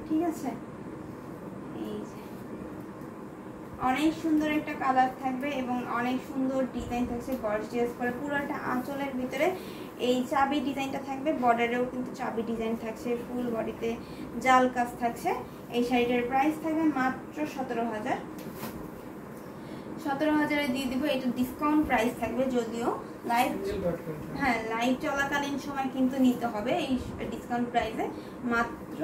ঠিক আছে। এই যে অনেক সুন্দর একটা কালার থাকবে এবং অনেক সুন্দর ডিজাইন থাকছে গর্জিয়াস করে। পুরোটা আঁচলের ভিতরে এই চাবি ডিজাইনটা থাকবে, বর্ডারেও কিন্তু চাবি ডিজাইন থাকছে, ফুল বডিতে জাল কাজ থাকছে। এই শাড়িটার প্রাইস থাকবে মাত্র 17,000। 17,000-এ দিয়ে দিব। এটা ডিসকাউন্ট প্রাইস থাকবে, যদিও লাইভ, হ্যাঁ লাইভ চলাকালীন সময় কিন্তু নিতে হবে এই ডিসকাউন্ট প্রাইসে, মাত্র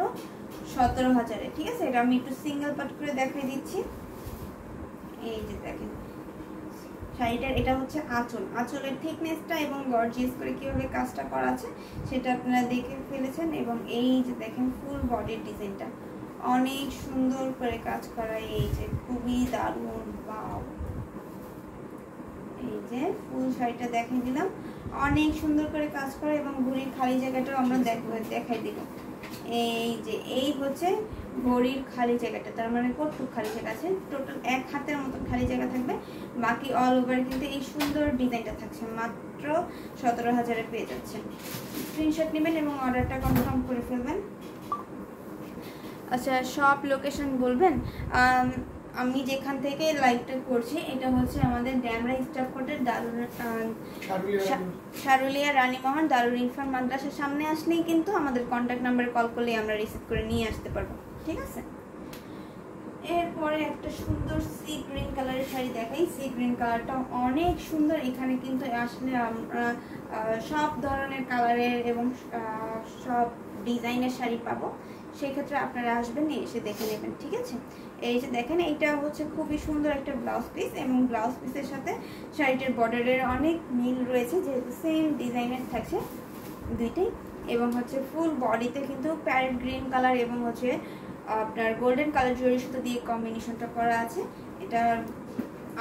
17,000-এ। ঠিক আছে, এটা আমি একটু সিঙ্গেল পাট করে দেখাই দিচ্ছি। এই যে দেখেন শাড়িটার এটা হচ্ছে আঁচল, আঁচলের থিকনেসটা এবং গর্জিয়াস করে কিভাবে কাজটা করা আছে সেটা আপনারা দেখে ফেলেছেন। এবং এই যে দেখেন ফুল বডির ডিজাইনটা অনেক সুন্দর করে কাজ করা, এই যে খুবই দারুণ। বাও, এই যে ফুল শাড়িটা দেখাই দিলাম, অনেক সুন্দর করে কাজ করে এবং ঘড়ির খালি জায়গাটাও আমরা দেখাই দিব। এই যে এই হচ্ছে ঘড়ির খালি জায়গাটা, তার মানে কতটুকু খালি জায়গা আছে, টোটাল 1 হাতের মতন খালি জায়গা থাকবে। বাকি অল ওভার কিন্তু এই সুন্দর ডিজাইনটা থাকছে। মাত্র 17,000-এ পেয়ে যাচ্ছেন। স্ক্রিনশট নেবেন এবং অর্ডারটা কনফার্ম করে ফেলবেন। আচ্ছা, শপ লোকেশন বলবেন? আমি যেখান থেকে লাইভটা করছি এটা হচ্ছে আমাদের ড্যামরা স্টাফ কোর্টের শারুলিয়া রানীমোহন দারুল ইরফান মাদ্রাসার সামনে আসলেই কিন্তু আমাদের কন্ট্যাক্ট নাম্বারে কল করলেই আমরা রিসিভ করে নিয়ে আসতে পারবো। ঠিক আছে, এরপরে একটা সুন্দর সি গ্রিন কালারের শাড়ি দেখাই। সি গ্রিন কালারটা অনেক সুন্দর। এখানে কিন্তু আসলে আমরা সব ধরনের কালারের এবং সব ডিজাইনের শাড়ি পাবো, সেক্ষেত্রে আপনারা আসবেন, এসে দেখে নেবেন। ঠিক আছে, এই যে দেখেন এইটা হচ্ছে খুবই সুন্দর একটা ব্লাউজ পিস এবং ব্লাউজ পিসের সাথে শাড়িটার বর্ডারের অনেক মিল রয়েছে, যেহেতু সেম ডিজাইনের থাকছে দুইটাই। এবং হচ্ছে ফুল বডিতে কিন্তু প্যারেট গ্রিন কালার এবং হচ্ছে আপনার গোল্ডেন কালার জরি সুতো দিয়ে কম্বিনেশনটা করা আছে। এটা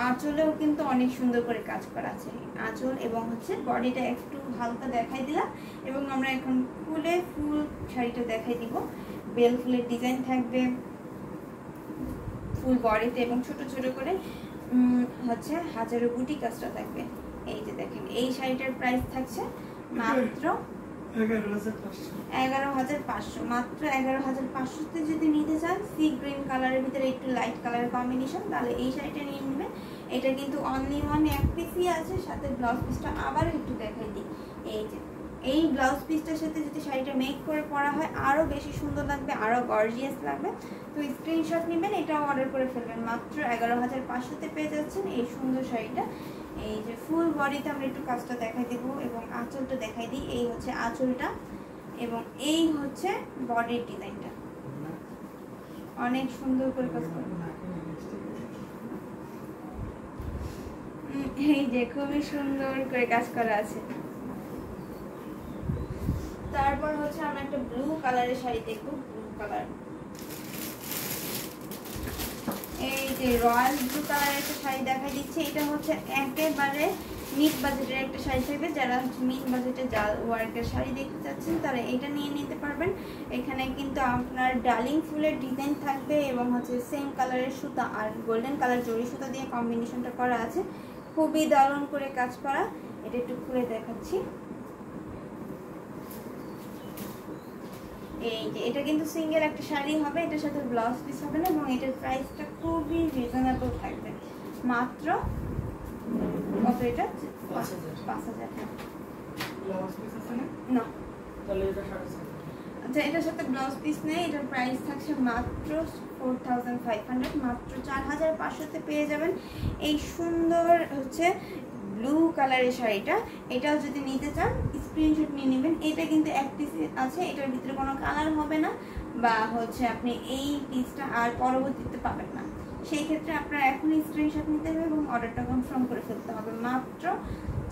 আঁচলেও কিন্তু অনেক সুন্দর করে কাজ করা আছে, আঁচল এবং হচ্ছে বডিটা একটু হালকা দেখাই দিলাম। এবং আমরা এখন ফুলে ফুল শাড়িটা দেখাই দিব। বেল ফুলের ডিজাইন থাকবে ফুল বডিতে এবং ছোট ছোট করে হচ্ছে হাজারো বুটি কাজটা থাকবে। এই যে দেখেন এই শাড়িটার প্রাইস থাকছে মাত্র 11,500। মাত্র 11,500-তে যদি নিতে চান সি গ্রিন কালারের ভিতরে একটু লাইট কালারের কম্বিনেশন, তাহলে এই শাড়িটা নিয়ে নেবেন। এটা কিন্তু অনলি ওয়ান এক পিসই আছে, সাথে ব্লাউজ পিসটা আবার একটু দেখাই দিই। এই যে এই ব্লাউজ পিসটার সাথে যদি শাড়িটা মেক করে পরা হয় আরও বেশি সুন্দর লাগবে, আরও গর্জিয়াস লাগবে। তো স্ক্রিনশট নেবেন, এটাও অর্ডার করে ফেলবেন। মাত্র 11,500-তে পেয়ে যাচ্ছেন এই সুন্দর শাড়িটা। এই যে ফুল বডিতে আমরা একটু কাজটা দেখাই দেব এবং আঁচলটা দেখাই দিই। এই হচ্ছে আঁচলটা এবং এই হচ্ছে বডির ডিজাইনটা, অনেক সুন্দর করে কাজ করা। এই যে খুবই সুন্দর করে কাজ করা আছে। তারপর হচ্ছে আমরা একটা ব্লু কালারের শাড়ি দেখবো। ব্লু কালার, এই যে রয়্যাল ব্লু কালারের একটা শাড়ি দেখা দিচ্ছে। এটা হচ্ছে একেবারে মিড বাজেটের একটা শাড়ি থাকবে। যারা হচ্ছে মিড বাজেটে জাল ওয়ার্কের শাড়ি দেখতে চাচ্ছেন তারা এটা নিয়ে নিতে পারবেন। এখানে কিন্তু আপনার ডার্লিং ফুলের ডিজাইন থাকবে এবং হচ্ছে সেম কালারের সুতা আর গোল্ডেন কালার জরি সুতা দিয়ে কম্বিনেশনটা করা আছে, খুবই দারুণ করে কাজ করা। এটা একটু খুলে দেখাচ্ছি। এই যে এটা কিন্তু সিঙ্গেল একটা শাড়ি হবে, এটার সাথে ব্লাউজ পিস হবে না এবং এটার প্রাইসটা খুবই রিজনেবল থাকবে। মাত্র কত? এটা 5,000। না, আচ্ছা এটার সাথে ব্লাউজ পিস নেই। এটার প্রাইস থাকছে মাত্র 4,500। মাত্র 4,500-তে পেয়ে যাবেন এই সুন্দর হচ্ছে ব্লু কালারের শাড়িটা। এটাও যদি নিতে চান স্ক্রিনশট নিয়ে নেবেন। এটা কিন্তু এক পিস আছে, এটার ভিতরে কোনো কালার হবে না বা হচ্ছে আপনি এই পিসটা আর পরবর্তীতে পাবেন না। সেই ক্ষেত্রে আপনার এখনই স্ক্রিনশট নিতে হবে এবং অর্ডারটা কনফার্ম করে ফেলতে হবে। মাত্র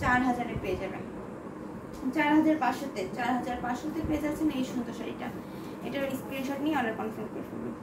4,000-এ পেয়ে যাবেন। 4,500-তে পেয়ে যাচ্ছেন এই সুন্দর শাড়িটা। এটার স্ক্রিনশট নিয়ে অর্ডার কনফার্ম করে ফেলবেন।